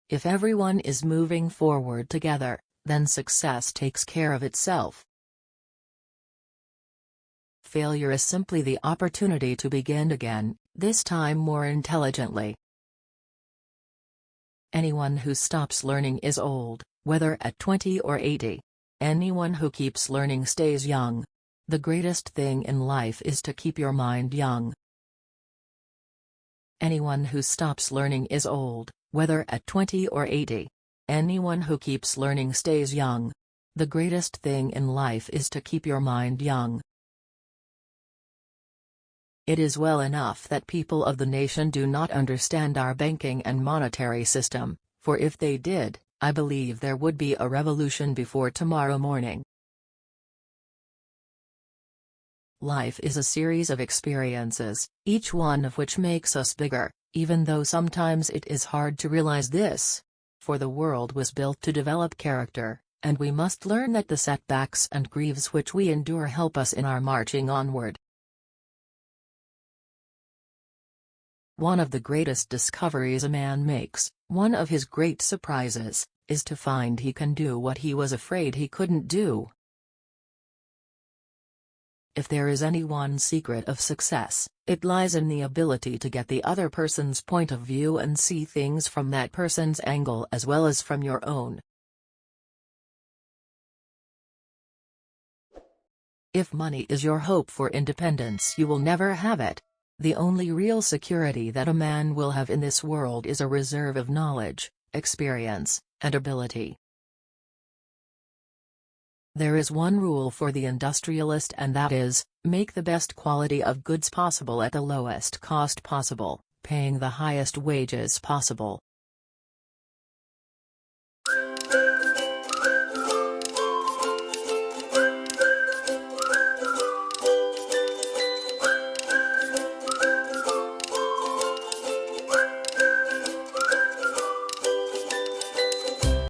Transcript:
If everyone is moving forward together, then success takes care of itself. Failure is simply the opportunity to begin again, this time more intelligently. Anyone who stops learning is old, whether at 20 or 80. Anyone who keeps learning stays young. The greatest thing in life is to keep your mind young. Anyone who stops learning is old, whether at 20 or 80. Anyone who keeps learning stays young. The greatest thing in life is to keep your mind young. It is well enough that people of the nation do not understand our banking and monetary system, for if they did, I believe there would be a revolution before tomorrow morning. Life is a series of experiences, each one of which makes us bigger, even though sometimes it is hard to realize this. For the world was built to develop character, and we must learn that the setbacks and griefs which we endure help us in our marching onward. One of the greatest discoveries a man makes, one of his great surprises, is to find he can do what he was afraid he couldn't do. If there is any one secret of success, it lies in the ability to get the other person's point of view and see things from that person's angle as well as from your own. If money is your hope for independence, you will never have it. The only real security that a man will have in this world is a reserve of knowledge, experience, and ability. There is one rule for the industrialist, and that is, make the best quality of goods possible at the lowest cost possible, paying the highest wages possible.